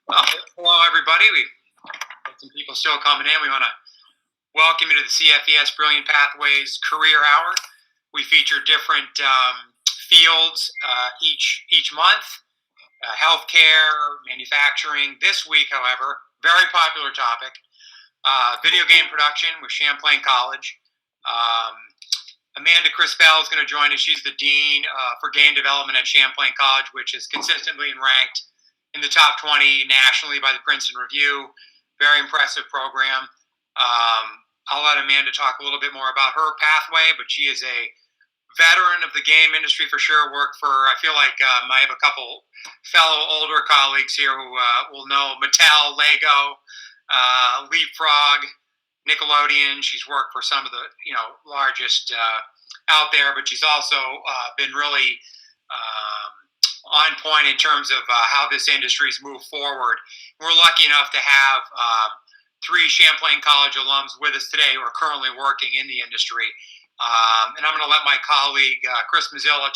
Well, hello, everybody. We've got some people still coming in. We want to welcome you to the CFES Brilliant Pathways Career Hour. We feature different fields each month, healthcare, manufacturing. This week, however, very popular topic, video game production with Champlain College. Amanda Crispell is going to join us. She's the Dean for Game Development at Champlain College, which is consistently ranked in the top 20 nationally by the Princeton Review. Very impressive program. I'll let Amanda talk a little bit more about her pathway, but she is a veteran of the game industry for sure. Worked for, I feel like I have a couple fellow older colleagues here who will know Mattel, Lego, Leapfrog, Nickelodeon. She's worked for some of the largest out there, but she's also been really on point in terms of how this industry's moved forward. We're lucky enough to have three Champlain College alums with us today who are currently working in the industry. And I'm going to let my colleague Chris Mazzilla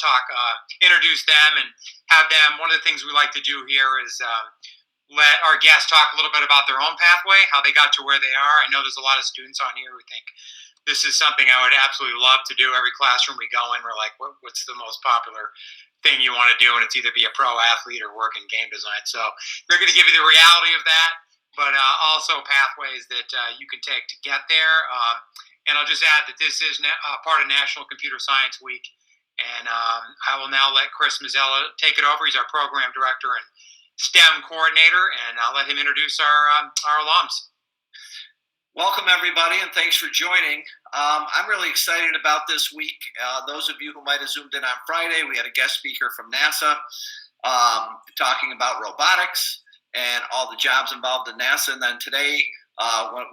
introduce them and have them. One of the things we like to do here is let our guests talk a little bit about their own pathway, how they got to where they are. I know there's a lot of students on here who think this is something I would absolutely love to do. Every classroom we go in, we're like, what's the most popular thing you want to do? And it's either be a pro athlete or work in game design. So they're going to give you the reality of that, but also pathways that you can take to get there. And I'll just add that this is part of National Computer Science Week. And I will now let Chris Mazzella take it over. He's our program director and STEM coordinator, and I'll let him introduce our alums. Welcome, everybody, and thanks for joining. I'm really excited about this week. Those of you who might have zoomed in on Friday, we had a guest speaker from NASA talking about robotics and all the jobs involved in NASA. And then today,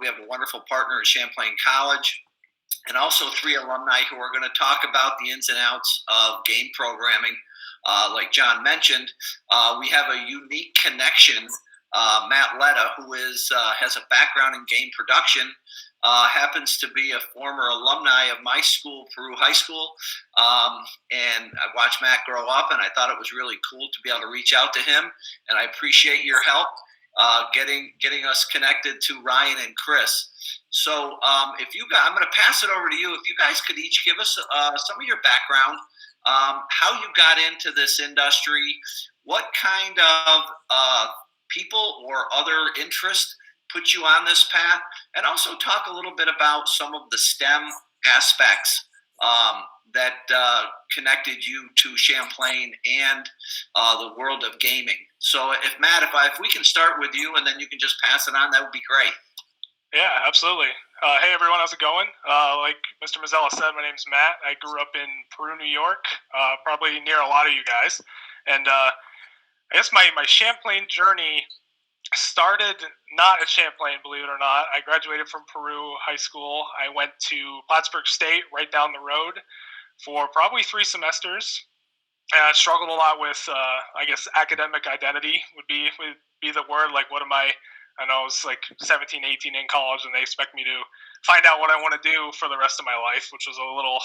we have a wonderful partner at Champlain College, and also three alumni who are going to talk about the ins and outs of game programming. Like John mentioned, we have a unique connection. Matt Letta, who has a background in game production, happens to be a former alumni of my school, Peru High School. And I watched Matt grow up, and I thought it was really cool to be able to reach out to him. And I appreciate your help getting us connected to Ryan and Chris. So I'm going to pass it over to you. If you guys could each give us some of your background, how you got into this industry, what kind of people or other interests put you on this path, and also talk a little bit about some of the STEM aspects that connected you to Champlain and the world of gaming. So Matt, if we can start with you and then you can just pass it on, that would be great. Yeah, absolutely. Hey everyone, how's it going? Like Mr. Mazzella said, my name's Matt. I grew up in Peru, New York, probably near a lot of you guys. And I guess my Champlain journey started not at Champlain, believe it or not. I graduated from Peru High School. I went to Plattsburgh State, right down the road, for probably 3 semesters. And I struggled a lot with, I guess, academic identity would be the word. Like, what am I know I was like 17, 18 in college, and they expect me to find out what I want to do for the rest of my life, which was a little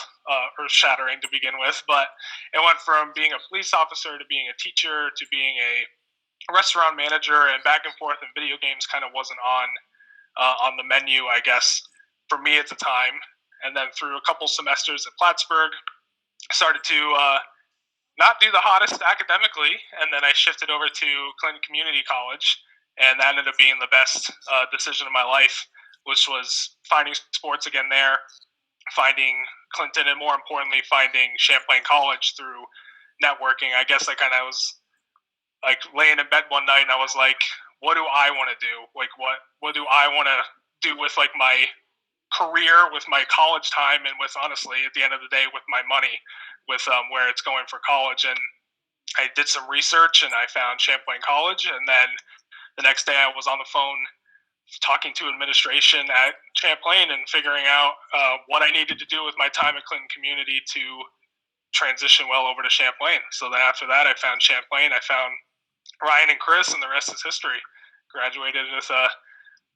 earth-shattering to begin with. But it went from being a police officer to being a teacher to being a restaurant manager, and back and forth, and video games kind of wasn't on the menu, I guess, for me at the time. And then through a couple semesters at Plattsburgh, I started to not do the hottest academically, and then I shifted over to Clinton Community College, and that ended up being the best decision of my life, which was finding sports again there, finding Clinton, and more importantly, finding Champlain College through networking. I guess I kind of was like laying in bed one night, and I was like, what do I want to do? Like, what do I want to do with like my career, with my college time, and with, honestly, at the end of the day, with my money, with where it's going for college. And I did some research, and I found Champlain College, and then the next day I was on the phone talking to administration at Champlain and figuring out what I needed to do with my time at Clinton Community to transition well over to Champlain. So then after that, I found Champlain. I found Ryan and Chris, and the rest is history. Graduated with a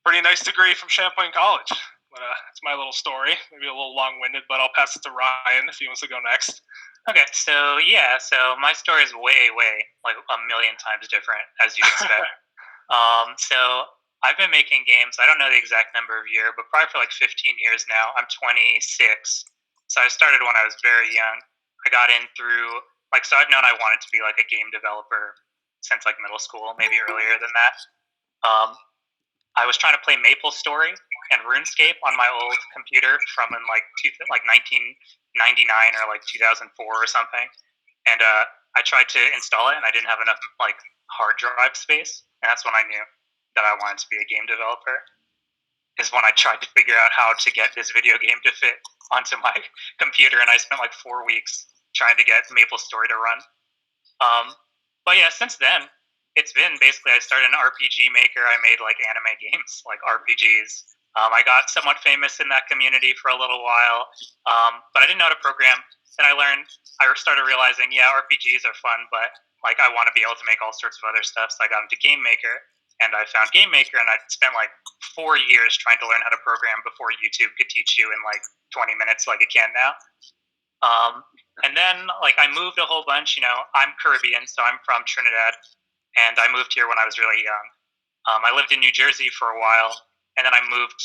pretty nice degree from Champlain College. But it's my little story. Maybe a little long-winded, but I'll pass it to Ryan if he wants to go next. Okay, so my story is way, like a million times different, as you'd expect. So I've been making games. I don't know the exact number of years, but probably for like 15 years now. I'm 26. So I started when I was very young. I got in through, so I've known I wanted to be like a game developer since like middle school, maybe earlier than that. I was trying to play Maple Story and RuneScape on my old computer from in like 1999 or like 2004 or something. And I tried to install it, and I didn't have enough like hard drive space, and that's when I knew that I wanted to be a game developer. Is when I tried to figure out how to get this video game to fit onto my computer, and I spent like 4 weeks trying to get Maple Story to run. But yeah, since then, it's been basically I started an RPG maker. I made like anime games, like RPGs. I got somewhat famous in that community for a little while, but I didn't know how to program. Then I started realizing, yeah, RPGs are fun, but like I want to be able to make all sorts of other stuff. So I got into Game Maker, and I found Game Maker, and I spent like 4 years trying to learn how to program before YouTube could teach you in like 20 minutes like it can now. And then like I moved a whole bunch. I'm Caribbean, so I'm from Trinidad, and I moved here when I was really young. I lived in New Jersey for a while, and then I moved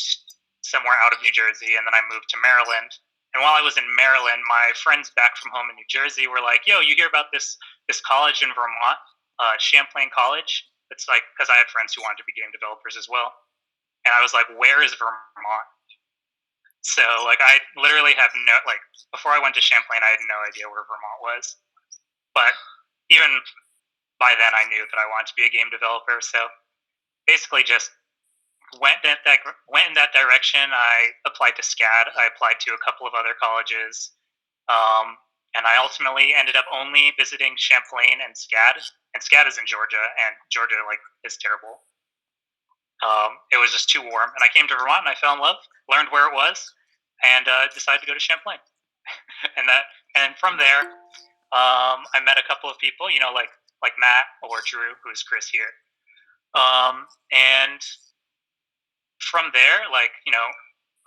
somewhere out of New Jersey, and then I moved to Maryland. And while I was in Maryland, my friends back from home in New Jersey were like, "Yo, you hear about this college in Vermont, Champlain College?" It's like, because I had friends who wanted to be game developers as well, and I was like, "Where is Vermont?" So like I literally have before I went to Champlain, I had no idea where Vermont was. But even by then, I knew that I wanted to be a game developer. So basically, just went in that direction. I applied to SCAD. I applied to a couple of other colleges, and I ultimately ended up only visiting Champlain and SCAD. And SCAD is in Georgia, and Georgia is terrible. It was just too warm, and I came to Vermont, and I fell in love. Learned where it was, and decided to go to Champlain. and from there, I met a couple of people, like Matt or Drew, who's Chris here, and from there,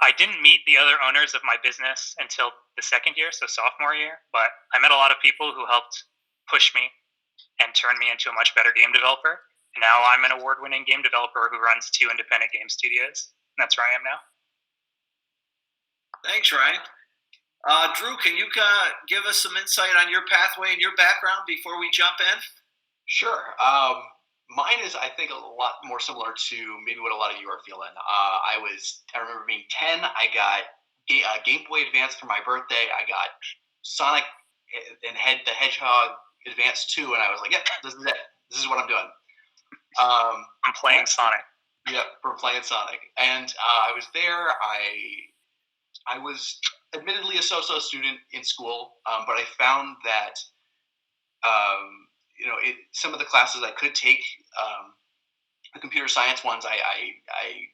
I didn't meet the other owners of my business until the second year, so sophomore year, but I met a lot of people who helped push me and turn me into a much better game developer. And now I'm an award-winning game developer who runs 2 independent game studios. And that's where I am now. Thanks, Ryan. Drew, can you give us some insight on your pathway and your background before we jump in? Sure. Mine is, I think, a lot more similar to maybe what a lot of you are feeling. I remember being 10. I got Game Boy Advance for my birthday. I got Sonic and the Hedgehog Advance 2, and I was like, "Yep, this is it. This is what I'm doing." I'm playing Sonic. Yep, we're playing Sonic, and I was there. I was admittedly a so-so student in school, but I found that some of the classes I could take, the computer science ones, I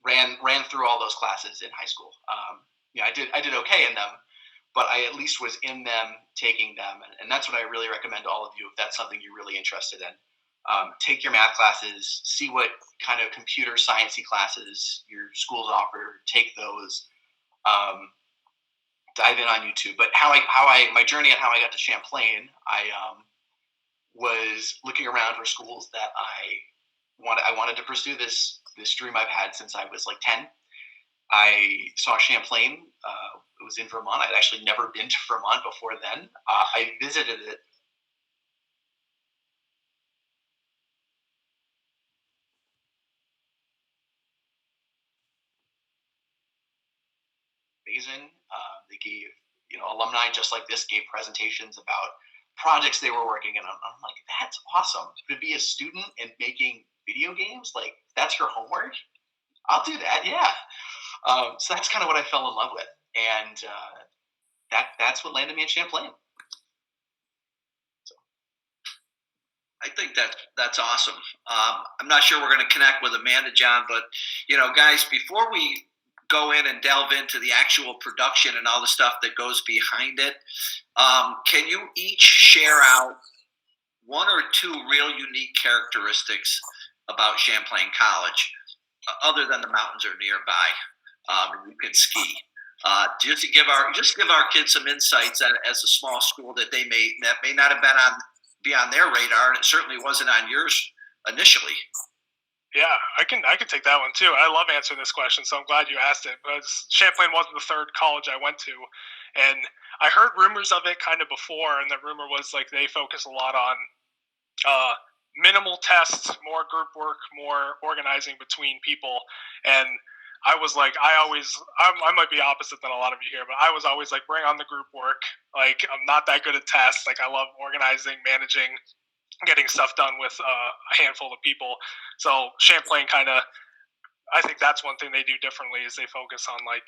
ran through all those classes in high school. I did okay in them, but I at least was in them, taking them, and that's what I really recommend to all of you if that's something you're really interested in. Take your math classes, see what kind of computer sciencey classes your schools offer, take those. Dive in on YouTube. But my journey on how I got to Champlain, I was looking around for schools that I wanted to pursue this dream I've had since I was like 10. I saw Champlain. It was in Vermont. I'd actually never been to Vermont before then. I visited it. Amazing. They gave, alumni just like this gave presentations about projects they were working on. I'm like, that's awesome. To be a student and making video games, like that's your homework. I'll do that. Yeah. So that's kind of what I fell in love with, and that's what landed me at Champlain. I think that's awesome. I'm not sure we're going to connect with Amanda, John, but guys, before we go in and delve into the actual production and all the stuff that goes behind it, can you each share out 1 or 2 real unique characteristics about Champlain College, other than the mountains are nearby? You can ski. Just to give our kids some insights as a small school that may not have been on their radar, and it certainly wasn't on yours initially. Yeah, I can take that one too. I love answering this question, so I'm glad you asked it. Because Champlain was the third college I went to, and I heard rumors of it kind of before, and the rumor was like they focus a lot on uh, minimal tests, more group work, more organizing between people. And I was like, I might be opposite than a lot of you here, but I was always like, bring on the group work. Like, I'm not that good at tests. Like, I love organizing, managing, getting stuff done with a handful of people. So Champlain kind of, I think that's one thing they do differently is they focus on like,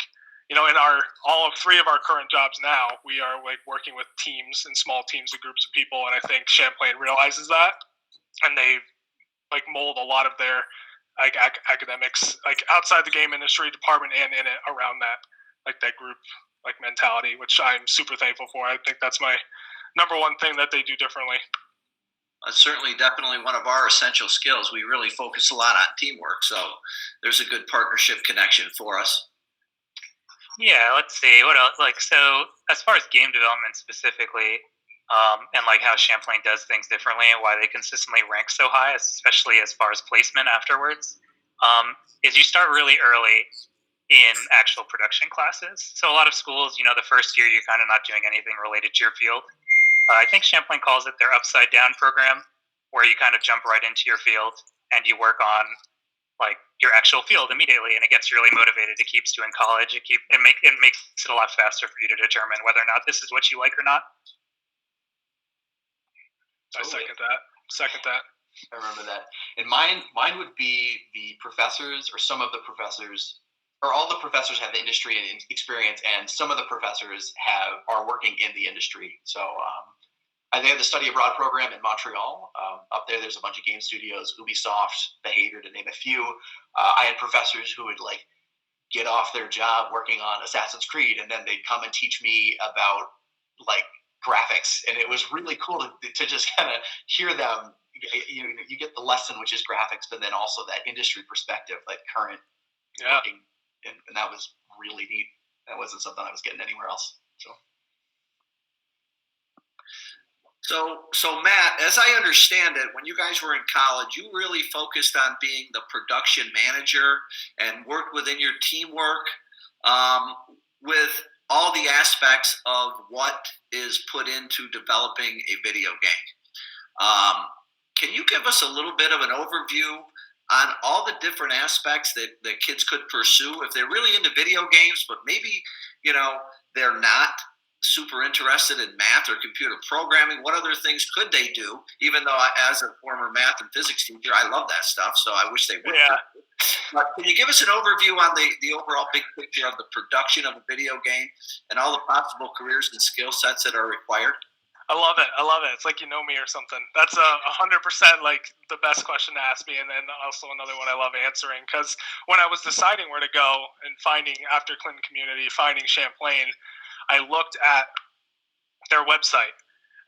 in all of three of our current jobs now, we are like working with teams and small teams and groups of people, and I think Champlain realizes that, and they like mold a lot of their like academics like outside the game industry department and in it around that like that group like mentality, which I'm super thankful for. I think that's my number one thing that they do differently. Certainly, definitely one of our essential skills. We really focus a lot on teamwork, so there's a good partnership connection for us. Yeah, let's see what else. Like, so as far as game development specifically, and like how Champlain does things differently and why they consistently rank so high, especially as far as placement afterwards, is you start really early in actual production classes. So a lot of schools, the first year you're kind of not doing anything related to your field. I think Champlain calls it their upside down program, where you kind of jump right into your field and you work on like your actual field immediately, and it gets you really motivated. It keeps you in college. It makes it a lot faster for you to determine whether or not this is what you like or not. I second that. I remember that. And mine would be the professors, or some of the professors, or all the professors have industry and experience, and some of the professors are working in the industry. So they have the study abroad program in Montreal. Up there's a bunch of game studios, Ubisoft, Behavior, to name a few. I had professors who would like get off their job working on Assassin's Creed, and then they'd come and teach me about like graphics, and it was really cool to just kind of hear them. You get the lesson, which is graphics, but then also that industry perspective, like current working, and that was really neat. That wasn't something I was getting anywhere else. So Matt, as I understand it, when you guys were in college, you really focused on being the production manager and worked within your teamwork with all the aspects of what is put into developing a video game. Can you give us a little bit of an overview on all the different aspects that kids could pursue if they're really into video games, but maybe, they're not super interested in math or computer programming? What other things could they do? Even though as a former math and physics teacher, I love that stuff, so I wish they would. Yeah. But can you give us an overview on the overall big picture of the production of a video game and all the possible careers and skill sets that are required? I love it. It's like you know me or something. That's 100% like the best question to ask me, and then also another one I love answering, because when I was deciding where to go and after Clinton Community, finding Champlain, I looked at their website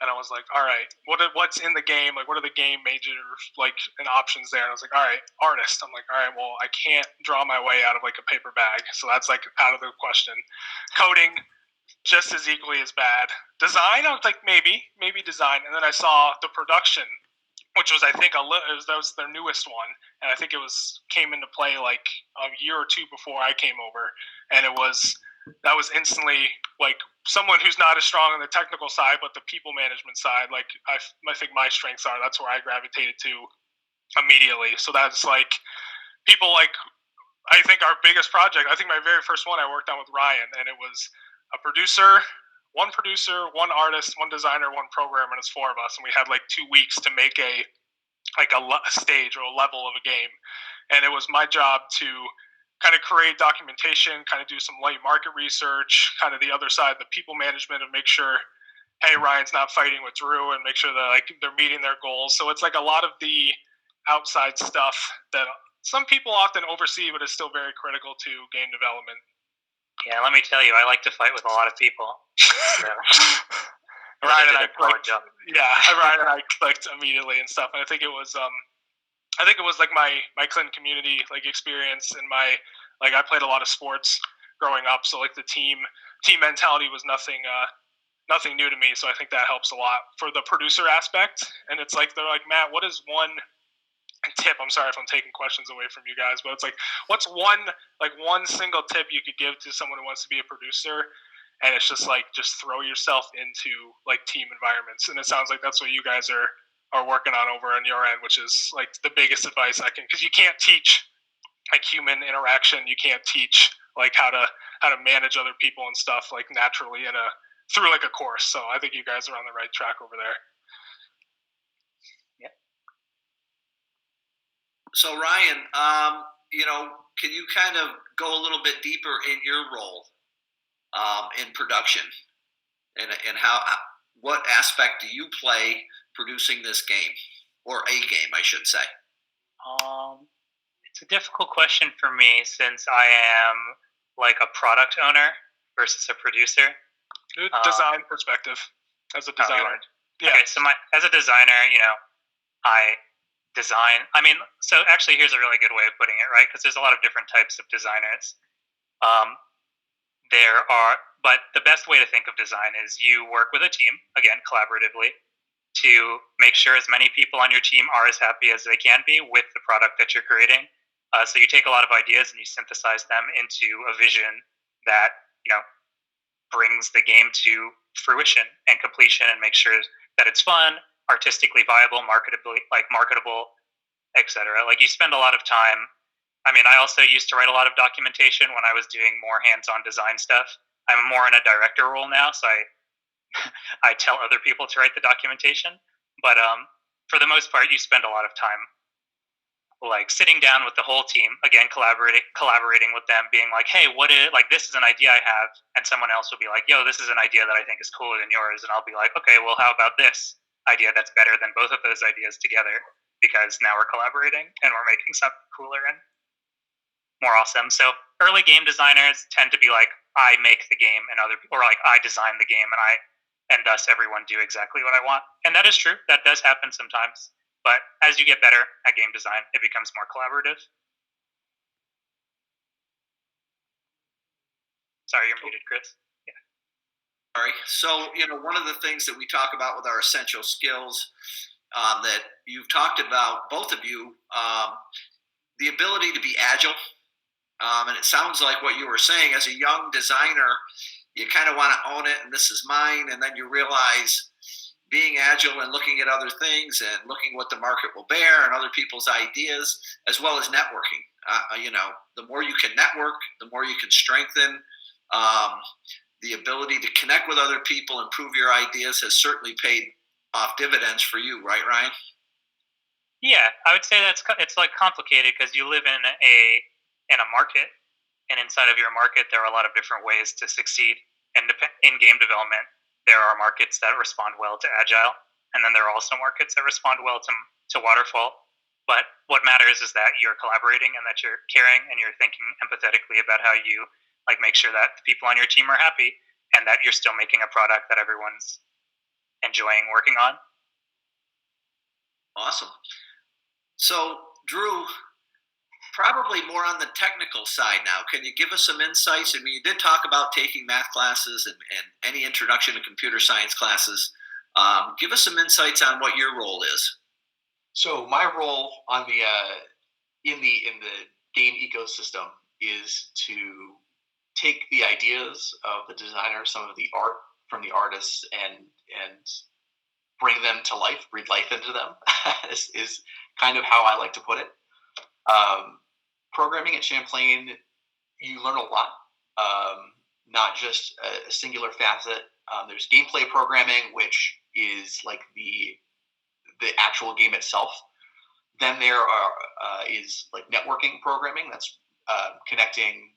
and I was like, all right, what's in the game? Like, what are the game majors like and options there? And I was like, all right, artist. I'm like, all right, well, I can't draw my way out of like a paper bag, so that's like out of the question. Coding, just as equally as bad. Design, I was like, maybe design. And then I saw the production, which was, I think, that was their newest one. And I think came into play like a year or two before I came over. And that was instantly like someone who's not as strong on the technical side, but the people management side, like I think my strengths are, that's where I gravitated to immediately. So that's like people like, I think our biggest project, I think my very first one I worked on with Ryan, and it was one artist, one designer, one programmer, and it's four of us. And we had like 2 weeks to make a stage or a level of a game. And it was my job to kind of create documentation, kind of do some light market research, kind of the other side, the people management, and make sure, hey, Ryan's not fighting with Drew, and make sure that like they're meeting their goals. So it's like a lot of the outside stuff that some people often oversee, but is still very critical to game development. Yeah, let me tell you, I like to fight with a lot of people. So, Ryan and I clicked. Yeah, Ryan and I clicked immediately and stuff. And I think it was like my Clinton Community like experience, and I played a lot of sports growing up, so like the team mentality was nothing new to me. So I think that helps a lot for the producer aspect. And it's like they're like, Matt, what is one tip I'm sorry if I'm taking questions away from you guys, but it's like, what's one single tip you could give to someone who wants to be a producer? And it's just like, just throw yourself into like team environments. And it sounds like that's what you guys are working on over on your end, which is like the biggest advice I can, because you can't teach like human interaction. You can't teach like how to manage other people and stuff like naturally through like a course. So I think you guys are on the right track over there. So Ryan, can you kind of go a little bit deeper in your role in production, and what aspect do you play producing this game, or a game, I should say? It's a difficult question for me since I am like a product owner versus a producer. Design perspective as a designer. Okay, so as a designer, I design. I mean, so actually, here's a really good way of putting it, right? Because there's a lot of different types of designers. But the best way to think of design is you work with a team, again, collaboratively, to make sure as many people on your team are as happy as they can be with the product that you're creating. So you take a lot of ideas and you synthesize them into a vision that, brings the game to fruition and completion, and make sure that it's fun, artistically viable, marketable, etc. Like, you spend a lot of time. I mean, I also used to write a lot of documentation when I was doing more hands-on design stuff. I'm more in a director role now, so I tell other people to write the documentation. But for the most part, you spend a lot of time like sitting down with the whole team, again, collaborating with them, being like, hey, this is an idea I have, and someone else will be like, yo, this is an idea that I think is cooler than yours, and I'll be like, okay, well, how about this idea that's better than both of those ideas together, because now we're collaborating and we're making something cooler and more awesome. So early game designers tend to be like, I make the game, and or like I design the game, and thus everyone do exactly what I want. And that is true. That does happen sometimes. But as you get better at game design, it becomes more collaborative. Sorry, you're muted, Chris. Yeah. Sorry. So, one of the things that we talk about with our essential skills that you've talked about, both of you, the ability to be agile. And it sounds like what you were saying, as a young designer, you kind of want to own it, and this is mine. And then you realize being agile and looking at other things and looking what the market will bear and other people's ideas, as well as networking. The more you can network, the more you can strengthen. The ability to connect with other people, improve your ideas, has certainly paid off dividends for you, right, Ryan? Yeah, I would say it's like complicated because you live in a market, and inside of your market, there are a lot of different ways to succeed. And in game development, there are markets that respond well to agile, and then there are also markets that respond well to waterfall. But what matters is that you're collaborating and that you're caring and you're thinking empathetically about how you like make sure that the people on your team are happy and that you're still making a product that everyone's enjoying working on. Awesome. So, Drew, probably more on the technical side now. Can you give us some insights? I mean, you did talk about taking math classes and any introduction to computer science classes. Give us some insights on what your role is. So my role on the in the game ecosystem is to take the ideas of the designer, some of the art from the artists, and bring them to life, breathe life into them. is kind of how I like to put it. Programming at Champlain, you learn a lot, not just a singular facet. There's gameplay programming, which is like the actual game itself. Then there is like networking programming. That's connecting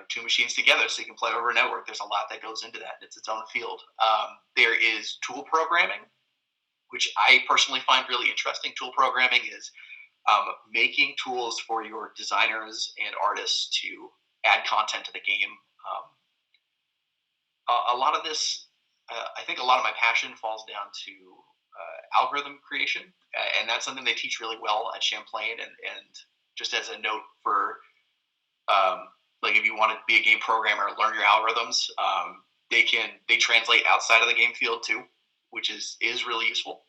two machines together so you can play over a network. There's a lot that goes into that. It's its own field. There is tool programming, which I personally find really interesting. Tool programming is making tools for your designers and artists to add content to the game. A lot of this, I think a lot of my passion falls down to algorithm creation, and that's something they teach really well at Champlain. And just as a note for like if you want to be a game programmer, learn your algorithms. They translate outside of the game field too, which is really useful.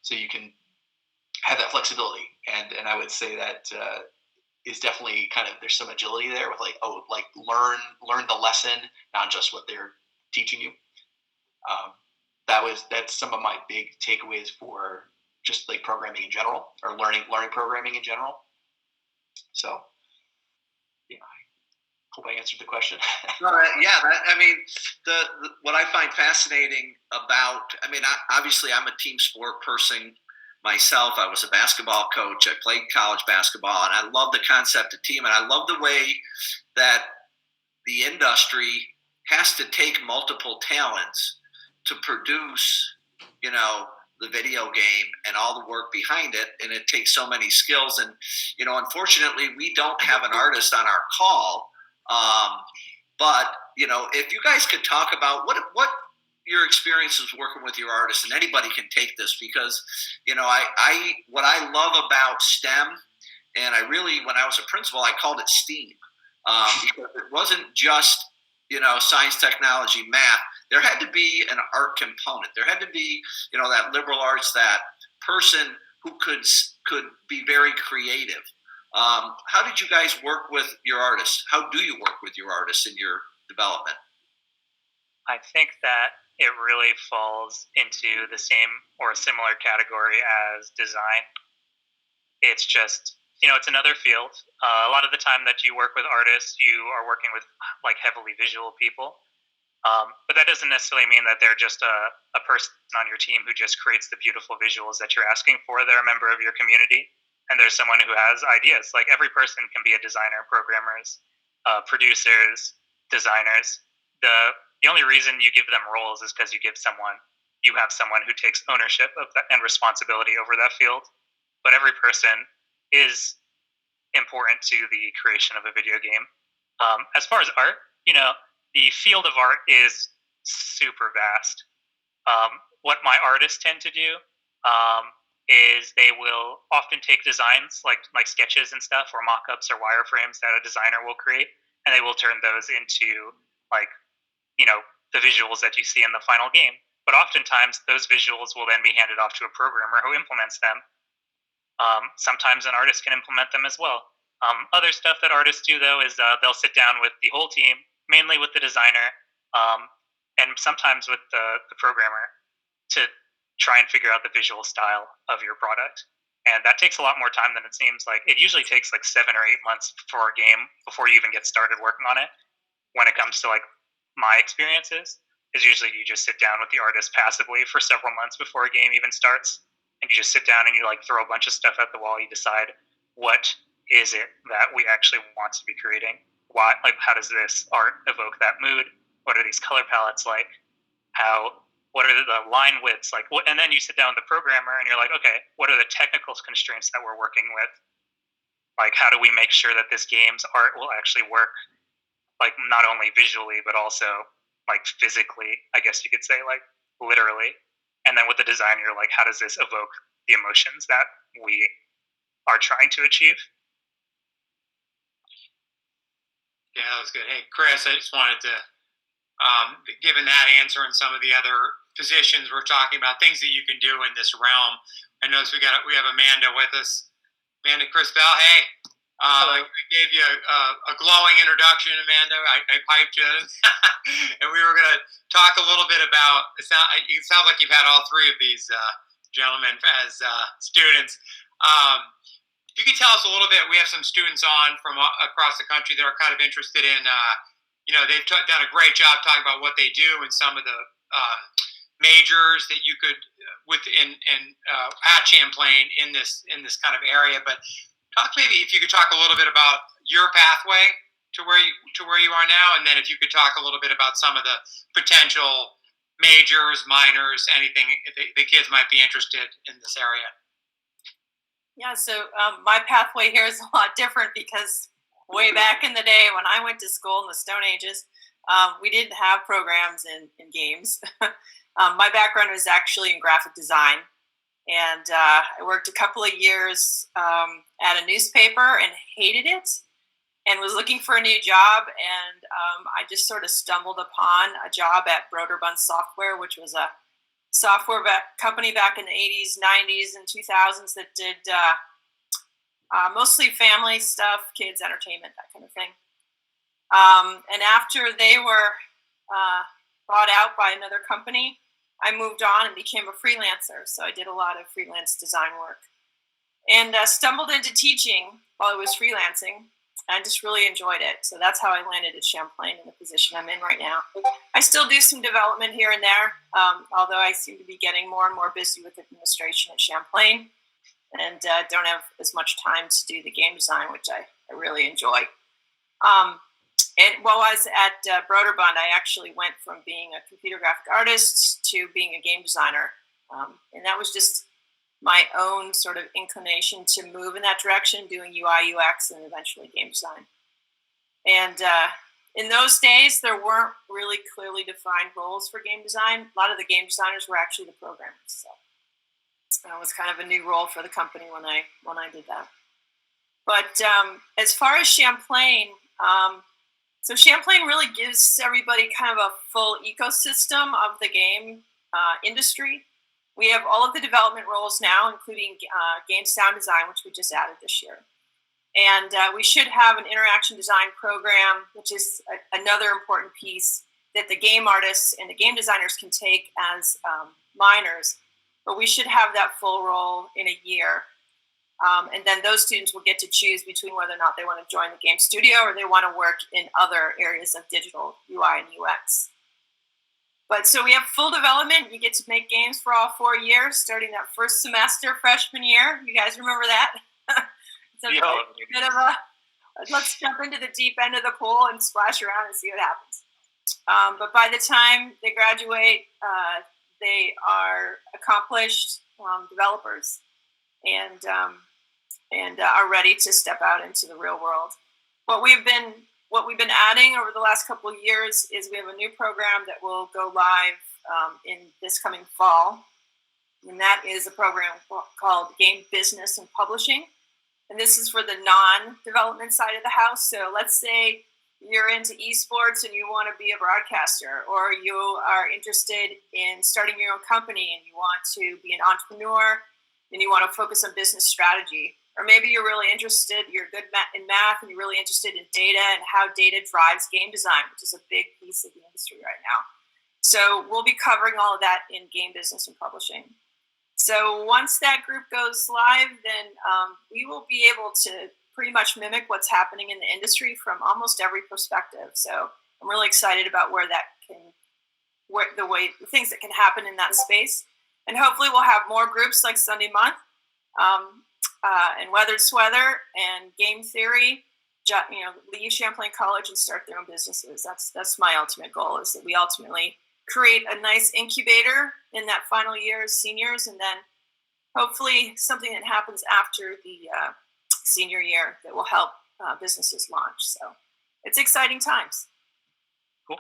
So you can have that flexibility, and I would say that is definitely kind of, there's some agility there with learn the lesson, not just what they're teaching you. That's some of my big takeaways for just like programming in general, or learning programming in general. So yeah, I hope I answered the question. What I find fascinating about, obviously I'm a team sport person myself. I was a basketball coach. I played college basketball, and I love the concept of team, and I love the way that the industry has to take multiple talents to produce, the video game and all the work behind it, and it takes so many skills. And unfortunately, we don't have an artist on our call. But if you guys could talk about what your experiences working with your artists, and anybody can take this, because what I love about STEM, and when I was a principal, I called it STEAM, because it wasn't just science, technology, math. There had to be an art component. There had to be that liberal arts, that person who could be very creative. How did you guys work with your artists? How do you work with your artists in your development? I think that it really falls into the same or a similar category as design. It's just, it's another field. A lot of the time that you work with artists, you are working with like heavily visual people. But that doesn't necessarily mean that they're just a person on your team who just creates the beautiful visuals that you're asking for. They're a member of your community, and there's someone who has ideas. Like every person can be a designer, programmers, producers, designers. The only reason you give them roles is because you have someone who takes ownership of that and responsibility over that field. But every person is important to the creation of a video game. As far as art, the field of art is super vast. What my artists tend to do is they will often take designs like sketches and stuff, or mock-ups or wireframes that a designer will create, and they will turn those into the visuals that you see in the final game. But oftentimes those visuals will then be handed off to a programmer who implements them. Sometimes an artist can implement them as well. Other stuff that artists do, though, is they'll sit down with the whole team, mainly with the designer, and sometimes with the programmer, to try and figure out the visual style of your product. And that takes a lot more time than it seems. Like it usually takes like 7 or 8 months for a game before you even get started working on it. When it comes to like my experiences, is usually you just sit down with the artist passively for several months before a game even starts, and you just sit down and you like throw a bunch of stuff at the wall. You decide, what is it that we actually want to be creating? Why, how does this art evoke that mood? What are these color palettes like? What are the line widths like? And then you sit down with the programmer and you're like, okay, what are the technical constraints that we're working with? Like, how do we make sure that this game's art will actually work, like not only visually but also like physically, I guess you could say, like literally. And then with the design, you're like, how does this evoke the emotions that we are trying to achieve? Yeah, that was good. Hey, Chris, I just wanted to, given that answer and some of the other positions we're talking about, things that you can do in this realm. I noticed we have Amanda with us. Amanda Crispell, hey. I gave you a glowing introduction, Amanda. I piped you, and we were going to talk a little bit about. It sounds like you've had all three of these gentlemen as students. If you could tell us a little bit, we have some students on from across the country that are kind of interested in. They've done a great job talking about what they do and some of the majors that you could at Champlain in this kind of area, but. Maybe if you could talk a little bit about your pathway to where you are now, and then if you could talk a little bit about some of the potential majors, minors, anything the kids might be interested in this area. Yeah, so my pathway here is a lot different because way back in the day when I went to school in the Stone Ages, we didn't have programs in games. My background was actually in graphic design. And I worked a couple of years at a newspaper and hated it and was looking for a new job. And I just sort of stumbled upon a job at Broderbund Software, which was a software company back in the 80s, 90s, and 2000s that did mostly family stuff, kids, entertainment, that kind of thing. And after they were bought out by another company, I moved on and became a freelancer. So I did a lot of freelance design work and stumbled into teaching while I was freelancing. I just really enjoyed it. So that's how I landed at Champlain in the position I'm in right now. I still do some development here and there, although I seem to be getting more and more busy with administration at Champlain and don't have as much time to do the game design, which I really enjoy. And while I was at Broderbund, I actually went from being a computer graphic artist to being a game designer. And that was just my own sort of inclination to move in that direction, doing UI, UX, and eventually game design. And in those days, there weren't really clearly defined roles for game design. A lot of the game designers were actually the programmers. So that was kind of a new role for the company when I did that. But as far as Champlain, so Champlain really gives everybody kind of a full ecosystem of the game industry. We have all of the development roles now, including game sound design, which we just added this year. And we should have an interaction design program, which is another important piece that the game artists and the game designers can take as minors. But we should have that full role in a year. And then those students will get to choose between whether or not they want to join the game studio or they want to work in other areas of digital UI and UX. But so we have full development. You get to make games for all 4 years, starting that first semester, freshman year. You guys remember that? It's a bit of a, let's jump into the deep end of the pool and splash around and see what happens. But by the time they graduate, they are accomplished developers and are ready to step out into the real world. What we've been adding over the last couple of years is we have a new program that will go live in this coming fall. And that is a program called Game Business and Publishing. And this is for the non-development side of the house. So let's say you're into esports and you want to be a broadcaster, or you are interested in starting your own company and you want to be an entrepreneur and you want to focus on business strategy. Or maybe you're really interested, you're good in math, and you're really interested in data and how data drives game design, which is a big piece of the industry right now. So we'll be covering all of that in Game Business and Publishing. So once that group goes live, then we will be able to pretty much mimic what's happening in the industry from almost every perspective. So I'm really excited about the things that can happen in that space. And hopefully we'll have more groups like Sunday Month, and Weathered Sweather and Game Theory, leave Champlain College and start their own businesses. That's my ultimate goal, is that we ultimately create a nice incubator in that final year as seniors, and then hopefully something that happens after the senior year that will help businesses launch. So it's exciting times. Cool.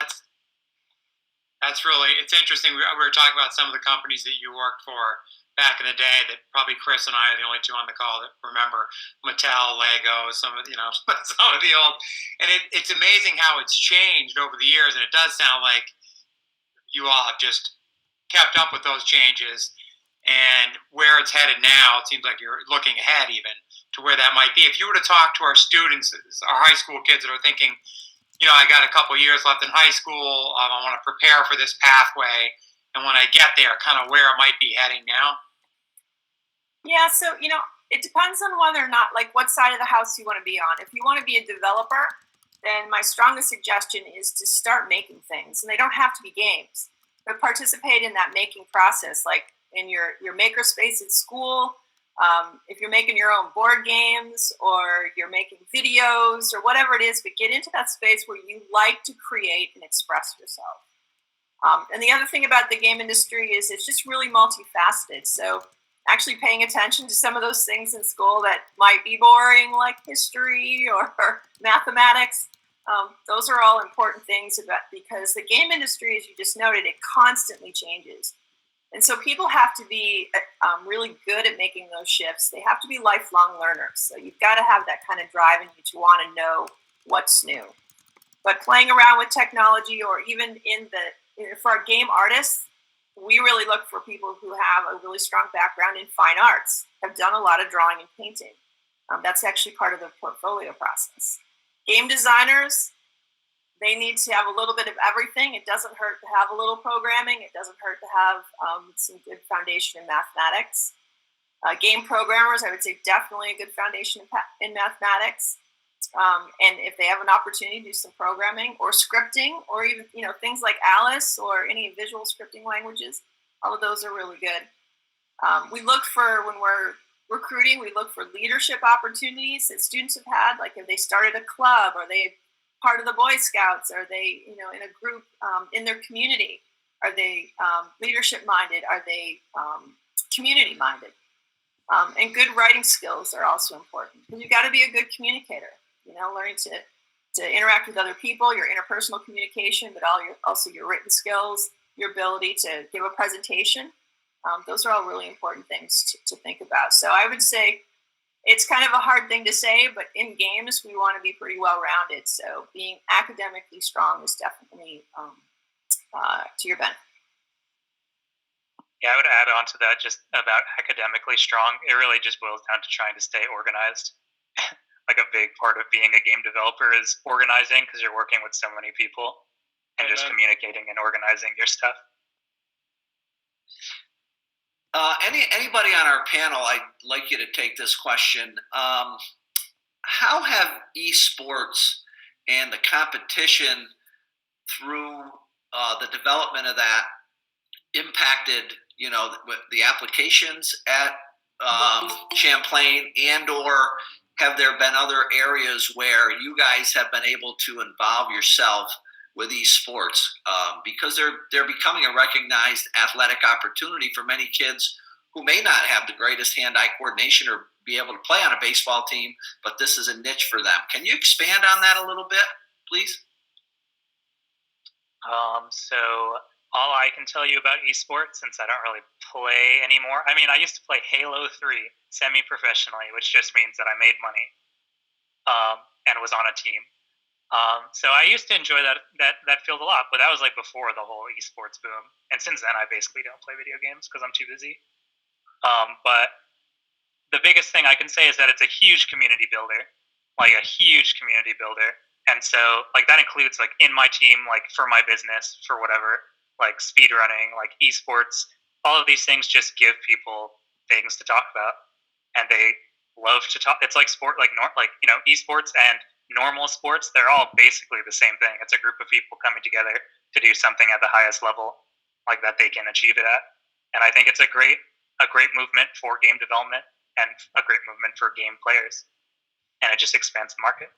That's really, it's interesting. We were talking about some of the companies that you worked for back in the day that probably Chris and I are the only two on the call that remember. Mattel, Lego, some of the old, and it's amazing how it's changed over the years. And it does sound like you all have just kept up with those changes, and where it's headed now, it seems like you're looking ahead even to where that might be. If you were to talk to our students, our high school kids that are thinking, I got a couple years left in high school, I want to prepare for this pathway, and when I get there, kind of where it might be heading now? Yeah, so, it depends on whether or not, what side of the house you want to be on. If you want to be a developer, then my strongest suggestion is to start making things. And they don't have to be games, but participate in that making process, like in your maker space at school. If you're making your own board games or you're making videos or whatever it is, but get into that space where you like to create and express yourself. And the other thing about the game industry is it's just really multifaceted. So actually paying attention to some of those things in school that might be boring, like history or mathematics, those are all important things because the game industry, as you just noted, it constantly changes. And so people have to be really good at making those shifts. They have to be lifelong learners. So you've got to have that kind of drive in you to want to know what's new. But playing around with technology, or even for our game artists, we really look for people who have a really strong background in fine arts, have done a lot of drawing and painting. That's actually part of the portfolio process. Game designers, they need to have a little bit of everything. It doesn't hurt to have a little programming. It doesn't hurt to have some good foundation in mathematics. Game programmers, I would say definitely a good foundation in mathematics. And if they have an opportunity to do some programming or scripting, or even things like Alice or any visual scripting languages, all of those are really good. We look for, when we're recruiting, we look for leadership opportunities that students have had, like if they started a club, or they part of the Boy Scouts, are they in a group in their community, are they leadership minded, are they community minded. And good writing skills are also important, because you've got to be a good communicator. Learning to interact with other people, your interpersonal communication, but also your written skills, your ability to give a presentation. Those are all really important things to think about. So I would say it's kind of a hard thing to say, but in games, we want to be pretty well-rounded. So being academically strong is definitely to your benefit. Yeah, I would add on to that, just about academically strong. It really just boils down to trying to stay organized. Like a big part of being a game developer is organizing, because you're working with so many people and just communicating and organizing your stuff. Anybody on our panel, I'd like you to take this question. How have esports and the competition through the development of that impacted, the applications at Champlain, and/or have there been other areas where you guys have been able to involve yourself with esports? Because they're becoming a recognized athletic opportunity for many kids who may not have the greatest hand-eye coordination or be able to play on a baseball team, but this is a niche for them. Can you expand on that a little bit, please? So all I can tell you about esports, since I don't really play anymore, I mean, I used to play Halo 3 semi-professionally, which just means that I made money and was on a team. So I used to enjoy that field a lot, but that was like before the whole esports boom. And since then, I basically don't play video games because I'm too busy. But the biggest thing I can say is that it's a huge community builder, like a huge community builder. And so like that includes like in my team, like for my business, for whatever, like speed running, like esports, all of these things just give people things to talk about. And they love to talk. It's like sport, like esports and normal sports, they're all basically the same thing. It's a group of people coming together to do something at the highest level, like that they can achieve it at. And I think it's a great movement for game development and a great movement for game players. And it just expands the market.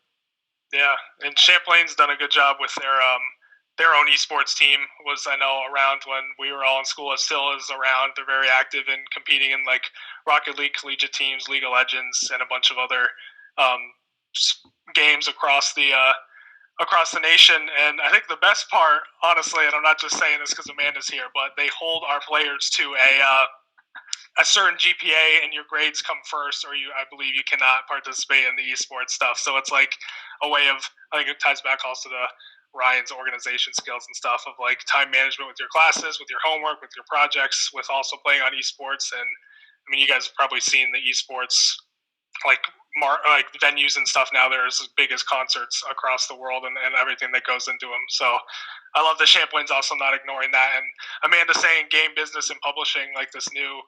Yeah, and Champlain's done a good job with their own esports team. Was, I know, around when we were all in school. It still is around. They're very active in competing in like Rocket League collegiate teams, League of Legends, and a bunch of other games across the nation. And I think the best part, honestly, and I'm not just saying this because Amanda's here, but they hold our players to a certain GPA, and your grades come first, or I believe you cannot participate in the esports stuff. So it's like a way of, I think it ties back also to Ryan's organization skills and stuff of like time management with your classes, with your homework, with your projects, with also playing on esports. And I mean, you guys have probably seen the esports like venues and stuff now. They're as big as concerts across the world, and everything that goes into them. So I love that Champlain's also not ignoring that. And Amanda saying game business and publishing, like this new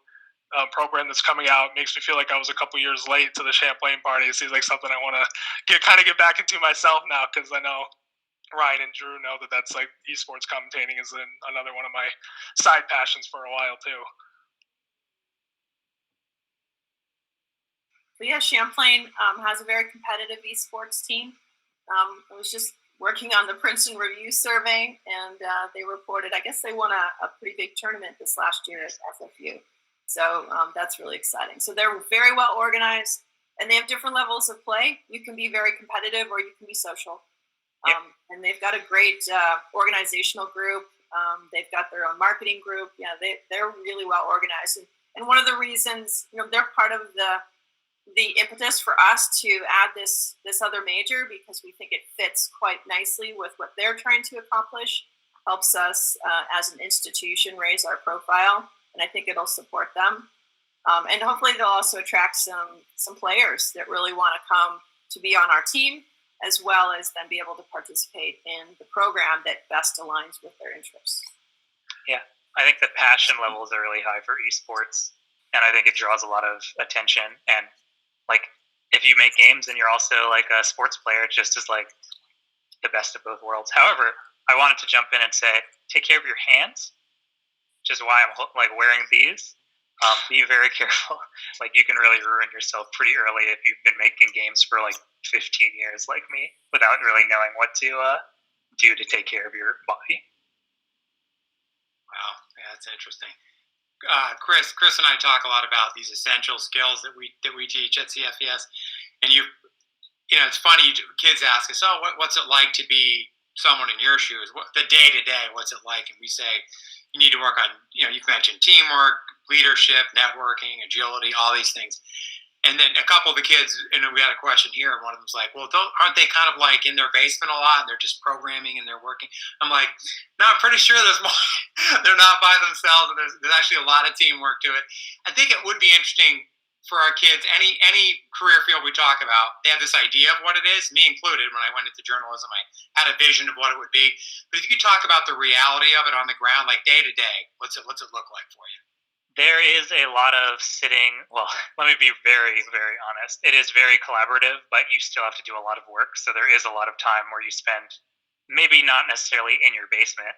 program that's coming out, makes me feel like I was a couple years late to the Champlain party. It seems like something I want to get back into myself now, because I know Ryan and Drew know that that's like esports commentating is another one of my side passions for a while too. But yeah, Champlain has a very competitive esports team. I was just working on the Princeton Review survey, and they reported, I guess they won a pretty big tournament this last year at SFU. So that's really exciting. So they're very well organized, and they have different levels of play. You can be very competitive, or you can be social. Yep. And they've got a great organizational group. They've got their own marketing group. Yeah, they're really well organized. And one of the reasons, they're part of the impetus for us to add this other major, because we think it fits quite nicely with what they're trying to accomplish. helps us as an institution raise our profile, and I think it'll support them. And hopefully they'll also attract some players that really want to come to be on our team, as well as then be able to participate in the program that best aligns with their interests. Yeah, I think the passion levels are really high for esports, and I think it draws a lot of attention. And like, if you make games and you're also like a sports player, it just is like the best of both worlds. However, I wanted to jump in and say, take care of your hands, which is why I'm like wearing these. Be very careful. Like, you can really ruin yourself pretty early if you've been making games for like 15 years like me without really knowing what to do to take care of your body. Wow, yeah, that's interesting. Chris and I talk a lot about these essential skills that we teach at CFES, and you know, it's funny. Kids ask us, "Oh, what's it like to be someone in your shoes? The day to day, what's it like?" And we say, you need to work on, you know, you've mentioned teamwork, leadership, networking, agility, all these things. And then a couple of the kids, and we had a question here, and one of them was like, well, aren't they kind of like in their basement a lot, and they're just programming and they're working? I'm like, no, I'm pretty sure there's more. They're not by themselves, and there's actually a lot of teamwork to it. I think it would be interesting for our kids, any career field we talk about, they have this idea of what it is, me included. When I went into journalism, I had a vision of what it would be. But if you could talk about the reality of it on the ground, like day to day, what's it look like for you? There is a lot of sitting. Well, let me be very, very honest. It is very collaborative, but you still have to do a lot of work. So there is a lot of time where you spend, maybe not necessarily in your basement,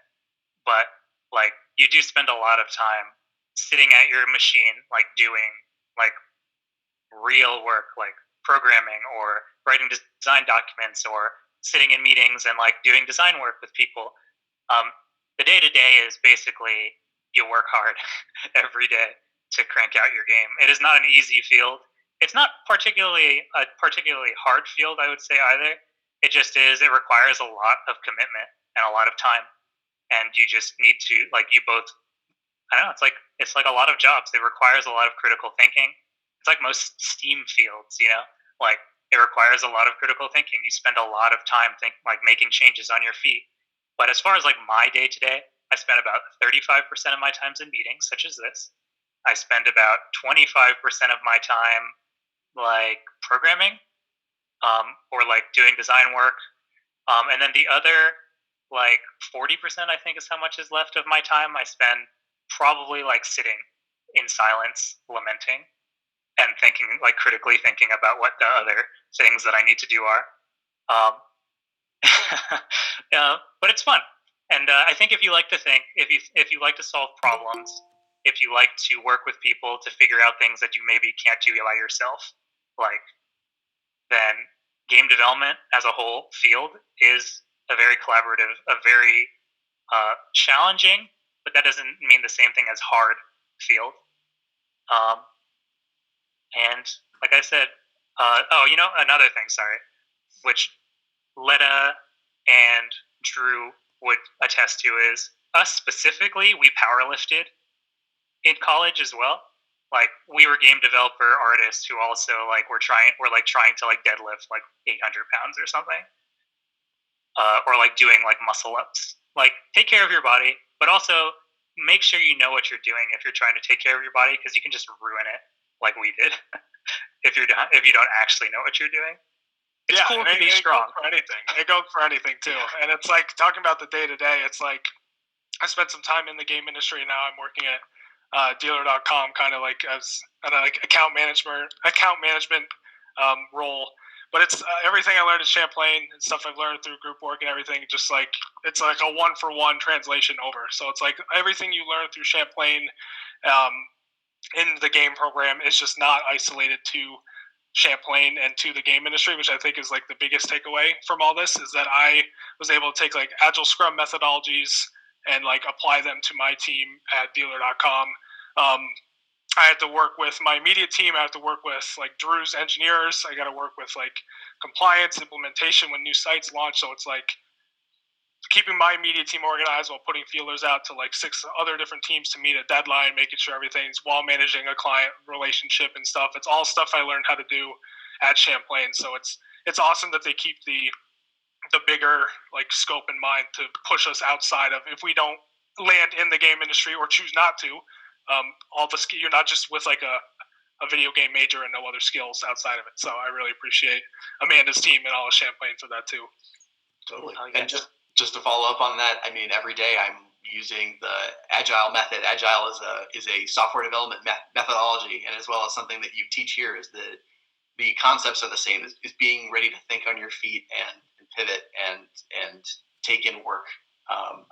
but like you do spend a lot of time sitting at your machine, like doing like real work, like programming or writing design documents or sitting in meetings and like doing design work with people. The day to day is basically you work hard every day to crank out your game. It is not an easy field. It's not a particularly hard field, I would say, either. It just is. It requires a lot of commitment and a lot of time, and you just need to, like, you both. I don't know. It's like a lot of jobs. It requires a lot of critical thinking. It's like most STEAM fields, you know. Like, it requires a lot of critical thinking. You spend a lot of time making changes on your feet. But as far as like my day to day, I spend about 35% of my times in meetings, such as this. I spend about 25% of my time like programming, or like doing design work, and then the other like 40%, I think, is how much is left of my time. I spend probably like sitting in silence, lamenting, and thinking, like critically thinking about what the other things that I need to do are. But it's fun. And I think if you like to think, if you like to solve problems, if you like to work with people to figure out things that you maybe can't do by yourself, like, then game development as a whole field is a very collaborative, a very challenging, but that doesn't mean the same thing as hard field. And like I said, another thing, sorry, which Letta and Drew would attest to is us specifically, we powerlifted in college as well. Like, we were game developer artists who also like were trying to like deadlift like 800 pounds or something, or like doing like muscle ups. Like, take care of your body, but also make sure you know what you're doing if you're trying to take care of your body, because you can just ruin it like we did if you don't actually know what you're doing. It's cool to be strong. It goes for anything too. And it's like, talking about the day to day, it's like I spent some time in the game industry. Now I'm working at dealer.com, kind of like as an account management role. But it's everything I learned at Champlain and stuff I've learned through group work and everything. Just like, it's like a 1-for-1 translation over. So it's like everything you learn through Champlain in the game program is just not isolated to Champlain and to the game industry, which I think is like the biggest takeaway from all this, is that I was able to take like Agile Scrum methodologies and like apply them to my team at dealer.com. I had to work with my immediate team. I have to work with like Drew's engineers. I got to work with like compliance, implementation when new sites launch. So it's like keeping my immediate team organized while putting feelers out to like 6 other different teams to meet a deadline, making sure everything's while managing a client relationship and stuff. It's all stuff I learned how to do at Champlain. So it's awesome that they keep the the bigger like scope in mind to push us outside of, if we don't land in the game industry or choose not to, you're not just with like a video game major and no other skills outside of it. So I really appreciate Amanda's team and all of Champlain for that too. Totally. Oh, yeah. And just to follow up on that, I mean, every day I'm using the Agile method. Agile is a software development methodology, and as well as something that you teach here is the concepts are the same. Is being ready to think on your feet and pivot and take in work.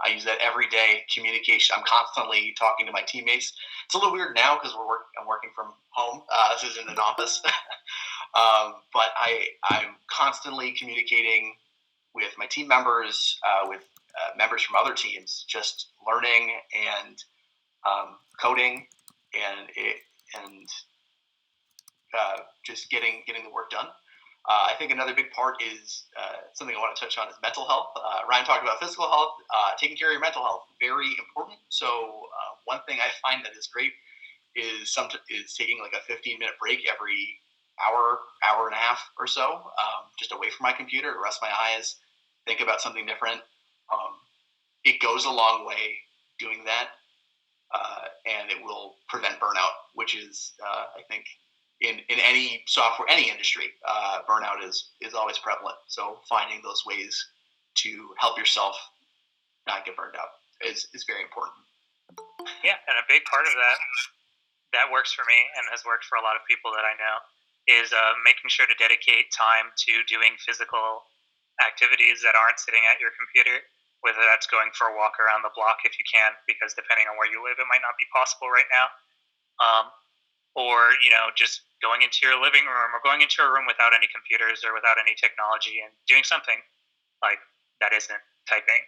I use that every day. Communication. I'm constantly talking to my teammates. It's a little weird now because I'm working from home. This isn't an office, but I'm constantly communicating with my team members, with members from other teams, just learning and coding and just getting the work done. I think another big part is something I want to touch on is mental health. Ryan talked about physical health, taking care of your mental health, very important. So one thing I find that is great is taking like a 15-minute break every hour and a half or so, just away from my computer to rest my eyes, think about something different. It goes a long way doing that, and it will prevent burnout, which is, I think, in any software, any industry, burnout is always prevalent. So finding those ways to help yourself not get burned out is very important. Yeah, and a big part of that works for me and has worked for a lot of people that I know is making sure to dedicate time to doing physical activities that aren't sitting at your computer, whether that's going for a walk around the block if you can, because depending on where you live, it might not be possible right now. Or, just going into your living room or going into a room without any computers or without any technology and doing something like that isn't typing.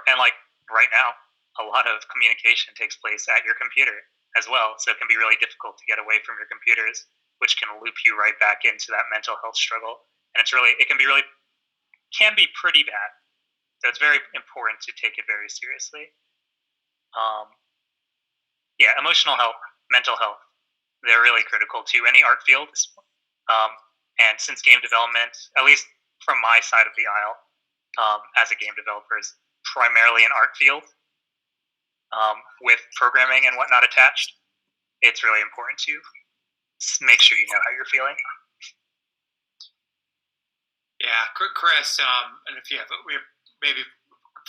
And like right now, a lot of communication takes place at your computer as well. So it can be really difficult to get away from your computers, which can loop you right back into that mental health struggle. And it can be pretty bad. So it's very important to take it very seriously. Emotional health, mental health, they're really critical to any art field. And since game development, at least from my side of the aisle, as a game developer, is primarily an art field with programming and whatnot attached, it's really important to make sure you know how you're feeling. Yeah, Chris, and if we have maybe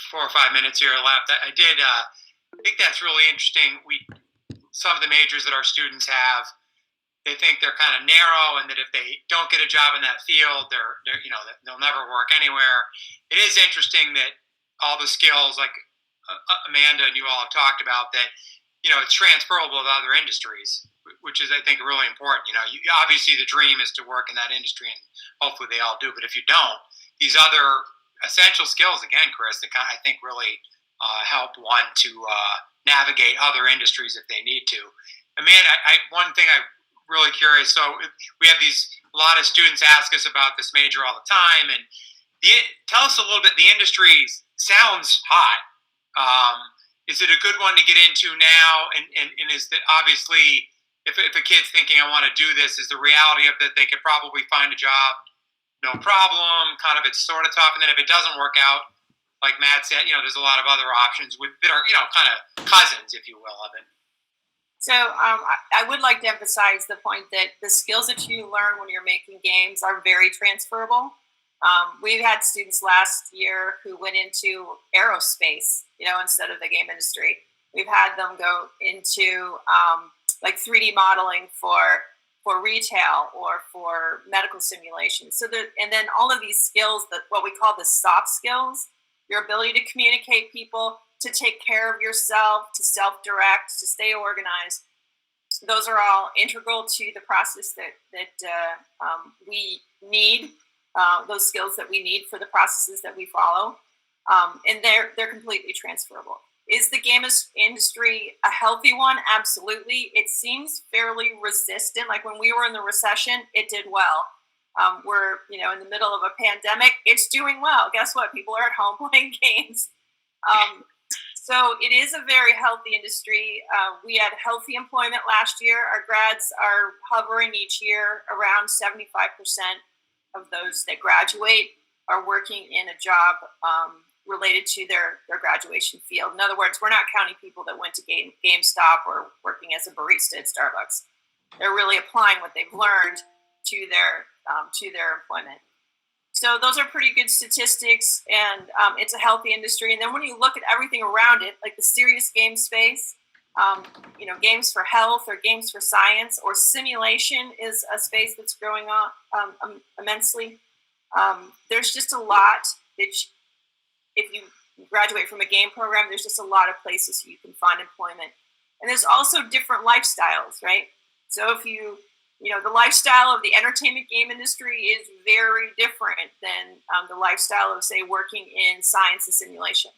4 or 5 minutes here left, I think that's really interesting. Some of the majors that our students have, they think they're kind of narrow, and that if they don't get a job in that field, they'll never work anywhere. It is interesting that all the skills, like Amanda and you all have talked about, that it's transferable to other industries, which is, I think, really important. Obviously the dream is to work in that industry, and hopefully they all do. But if you don't, these other essential skills, again, Chris, that I think really help one to navigate other industries if they need to. Amanda, one thing I'm really curious. So we have a lot of students ask us about this major all the time, and tell us a little bit. The industry sounds hot. Is it a good one to get into now? And is that obviously, if a kid's thinking, I want to do this, is the reality of that they could probably find a job, no problem, kind of it's sort of tough. And then if it doesn't work out, like Matt said, there's a lot of other options that are, kind of cousins, if you will, of it. So I would like to emphasize the point that the skills that you learn when you're making games are very transferable. We've had students last year who went into aerospace, instead of the game industry. We've had them go into like 3D modeling for retail or for medical simulation. And then all of these skills, that what we call the soft skills, your ability to communicate people, to take care of yourself, to self-direct, to stay organized. Those are all integral to the process that we need. Those skills that we need for the processes that we follow, and they're completely transferable. Is the game industry a healthy one? Absolutely. It seems fairly resistant. Like when we were in the recession, it did well. We're in the middle of a pandemic. It's doing well. Guess what? People are at home playing games. So it is a very healthy industry. We had healthy employment last year. Our grads are hovering each year around 75% of those that graduate are working in a job related to their graduation field. In other words, we're not counting people that went to GameStop or working as a barista at Starbucks. They're really applying what they've learned to their employment. So those are pretty good statistics, and it's a healthy industry. And then when you look at everything around it, like the serious game space, games for health or games for science or simulation is a space that's growing on immensely. There's just a lot. If you graduate from a game program, there's just a lot of places you can find employment. And there's also different lifestyles, right? So if the lifestyle of the entertainment game industry is very different than the lifestyle of, say, working in science and simulation.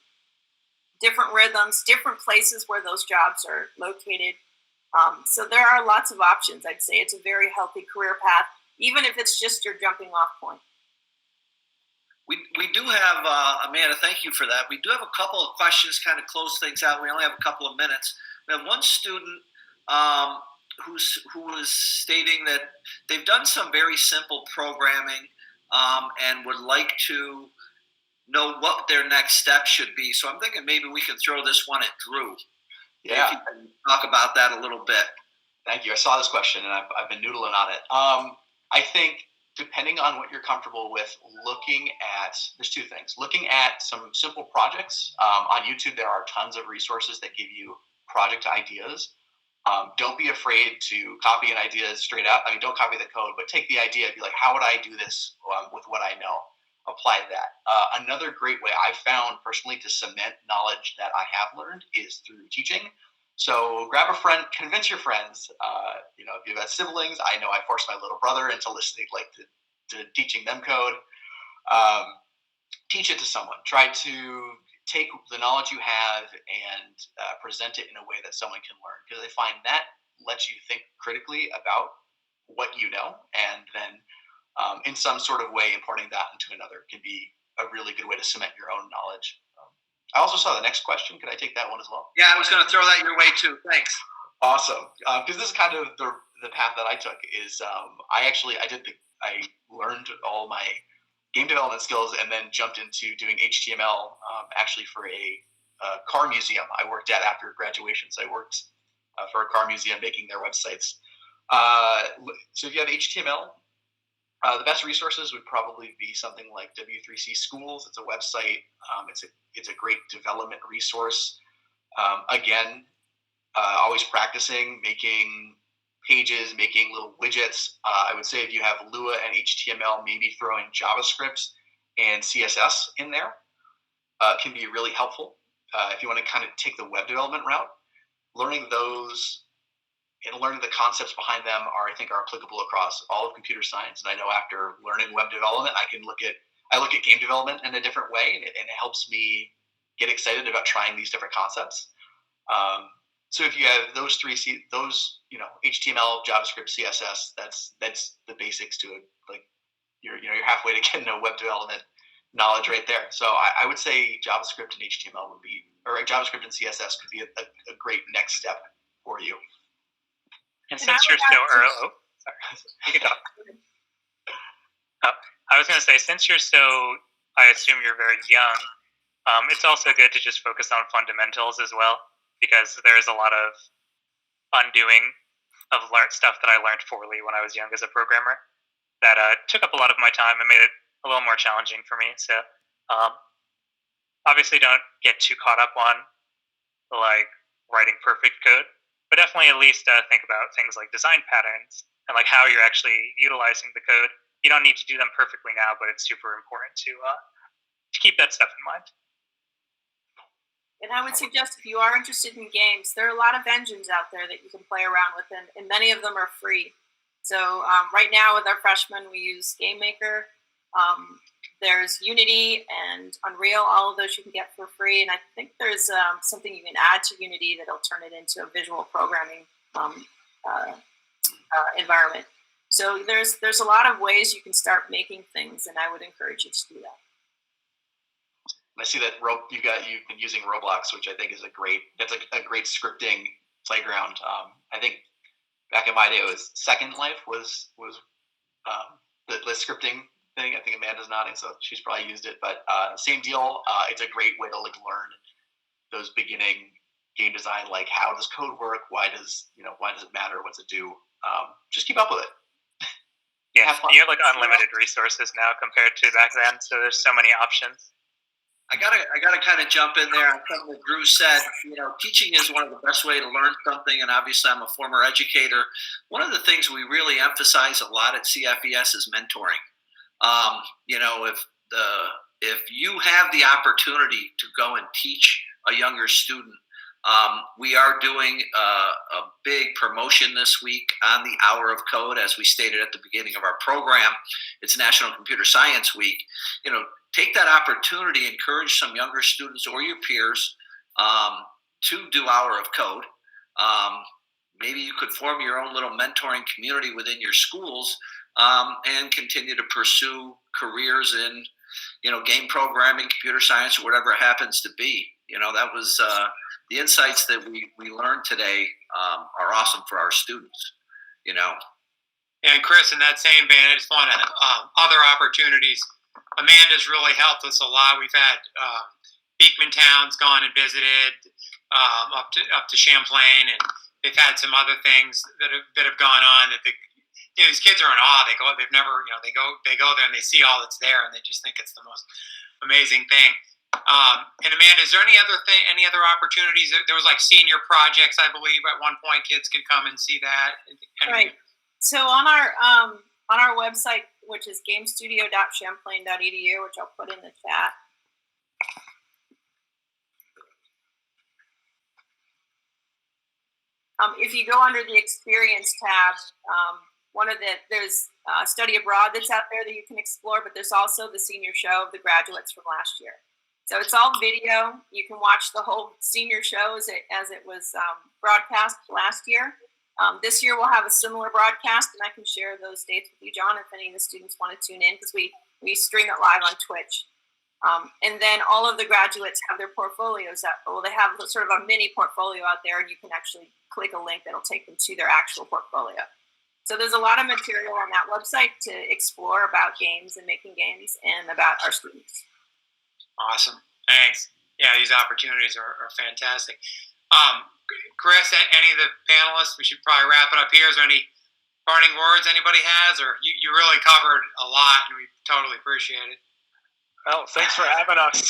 Different rhythms, different places where those jobs are located. So there are lots of options. I'd say it's a very healthy career path, even if it's just your jumping off point. We do have, Amanda, thank you for that. We do have a couple of questions kind of close things out. We only have a couple of minutes. We have one student who was stating that they've done some very simple programming and would like to know what their next step should be. So I'm thinking maybe we can throw this one at Drew. Yeah. If you can talk about that a little bit. Thank you. I saw this question and I've been noodling on it. I think depending on what you're comfortable with, there's two things. Looking at some simple projects. On YouTube, there are tons of resources that give you project ideas. Don't be afraid to copy an idea straight out. I mean, don't copy the code, but take the idea and be like, how would I do this with what I know? Apply that. Another great way I've found personally to cement knowledge that I have learned is through teaching. So grab a friend, convince your friends. If you've got siblings, I know I forced my little brother into listening, to teaching them code. Teach it to someone. Try to take the knowledge you have and present it in a way that someone can learn, because I find that lets you think critically about what you know, and then in some sort of way imparting that into another can be a really good way to cement your own knowledge. I also saw the next question. Could I take that one as well? Yeah, I was going to throw that your way too. Thanks. Awesome. Because this is kind of the path that I took. Is I learned all my game development skills and then jumped into doing HTML actually for a car museum I worked at after graduation. So I worked for a car museum making their websites. So if you have HTML, the best resources would probably be something like W3C Schools. It's a website. It's a great development resource. Always practicing, making pages, making little widgets. I would say if you have Lua and HTML, maybe throwing JavaScript and CSS in there can be really helpful. If you want to kind of take the web development route, learning those and learning the concepts behind them are applicable across all of computer science. And I know after learning web development, I look at game development in a different way, and it helps me get excited about trying these different concepts. So if you have those three, HTML, JavaScript, CSS, that's the basics to it. Like you're halfway to getting a web development knowledge right there. So I would say JavaScript and HTML JavaScript and CSS could be a great next step for you. And since you're so early, sorry, you can talk. I was going to say, since you're I assume you're very young, it's also good to just focus on fundamentals as well, because there's a lot of undoing of stuff that I learned poorly when I was young as a programmer that took up a lot of my time and made it a little more challenging for me. So obviously don't get too caught up on writing perfect code, but definitely at least think about things like design patterns and how you're actually utilizing the code. You don't need to do them perfectly now, but it's super important to keep that stuff in mind. And I would suggest if you are interested in games, there are a lot of engines out there that you can play around with, and many of them are free. So right now with our freshmen, we use Game Maker. There's Unity and Unreal. All of those you can get for free. And I think there's something you can add to Unity that'll turn it into a visual programming environment. So there's a lot of ways you can start making things, and I would encourage you to do that. I see that you've been using Roblox, which I think is a great scripting playground. I think back in my day, it was Second Life was the scripting thing. I think Amanda's nodding, so she's probably used it. But same deal. It's a great way to like learn those beginning game design, like how does code work? Why does it matter? What's it do? Just keep up with it. Yeah, Have fun. you have like unlimited resources now compared to back then, so there's so many options. I gotta kind of jump in there on something that Drew said. Teaching is one of the best way to learn something, and obviously I'm a former educator. One of the things we really emphasize a lot at CFES is mentoring. If you have the opportunity to go and teach a younger student, we are doing a big promotion this week on the Hour of Code, as we stated at the beginning of our program. It's National Computer Science Week. Take that opportunity, encourage some younger students or your peers to do Hour of Code. Maybe you could form your own little mentoring community within your schools and continue to pursue careers in, game programming, computer science, or whatever it happens to be. That was the insights that we learned today are awesome for our students. And Chris, in that same vein, I just want to other opportunities. Amanda's really helped us a lot. We've had Beekman Town's gone and visited up to Champlain, and they've had some other things that have gone on that these kids are in awe. They've never they go there and they see all that's there, and they just think it's the most amazing thing. And Amanda, is there any other opportunities? There was like senior projects, I believe, at one point. Kids could come and see that. Right. So on our website, which is gamestudio.champlain.edu, which I'll put in the chat. If you go under the experience tab, there's study abroad that's out there that you can explore, but there's also the senior show of the graduates from last year. So it's all video. You can watch the whole senior show as it was broadcast last year. This year we'll have a similar broadcast, and I can share those dates with you, John, if any of the students want to tune in, because we stream it live on Twitch. And then all of the graduates have their portfolios up. Well, they have sort of a mini portfolio out there, and you can actually click a link that'll take them to their actual portfolio. So there's a lot of material on that website to explore about games and making games and about our students. Awesome. Thanks. Yeah, these opportunities are fantastic. Chris, any of the panelists, we should probably wrap it up here. Is there any parting words anybody has? Or you really covered a lot, and we totally appreciate it. Well, thanks for having us.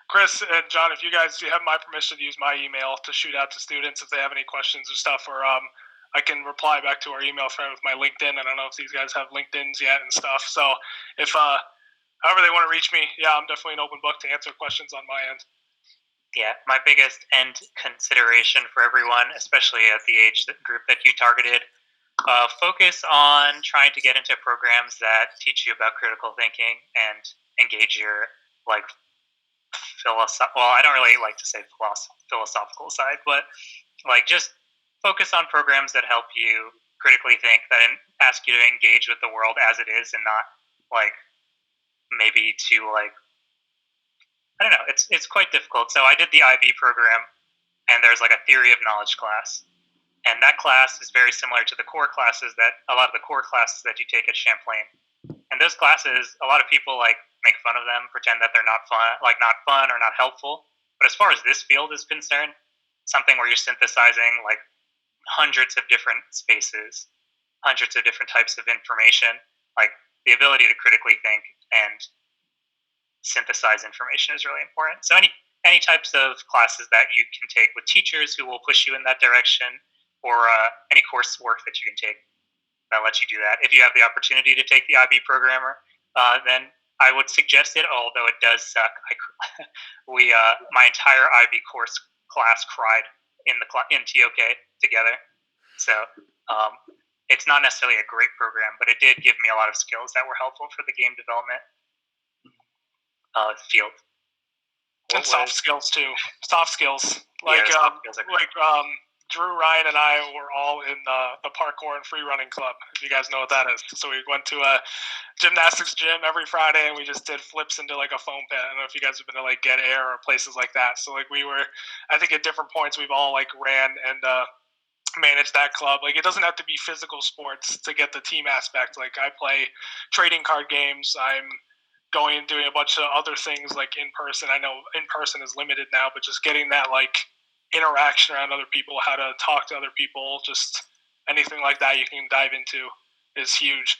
Chris and John, if you have my permission to use my email to shoot out to students if they have any questions or stuff, or I can reply back to our email thread with my LinkedIn. I don't know if these guys have LinkedIns yet and stuff. So if however they want to reach me, yeah, I'm definitely an open book to answer questions on my end. Yeah, my biggest end consideration for everyone, especially at the age group that you targeted, focus on trying to get into programs that teach you about critical thinking and engage your I don't really like to say philosophical side, but just focus on programs that help you critically think, that ask you to engage with the world as it is, and not maybe to I don't know. It's quite difficult. So I did the IB program, and there's a theory of knowledge class, and that class is very similar to the core classes that you take at Champlain. And those classes, a lot of people make fun of them, pretend that they're not fun or not helpful. But as far as this field is concerned, something where you're synthesizing hundreds of different spaces, hundreds of different types of information, the ability to critically think and synthesize information is really important. So any types of classes that you can take with teachers who will push you in that direction, or any coursework that you can take that lets you do that. If you have the opportunity to take the IB programmer, then I would suggest it, although it does suck. My entire IB class cried in TOK together. So it's not necessarily a great program, but it did give me a lot of skills that were helpful for the game development field. And soft skills too. Soft skills. Drew, Ryan, and I were all in the parkour and free running club, if you guys know what that is. So we went to a gymnastics gym every Friday, and we just did flips into a foam pit. I don't know if you guys have been to Get Air or places like that. So we were, I think at different points we've all ran and manage that club. Like, it doesn't have to be physical sports to get the team aspect. Like, I play trading card games. I'm going and doing a bunch of other things like in person. I know in person is limited now, but just getting that like interaction around other people, how to talk to other people, just anything like that you can dive into is huge.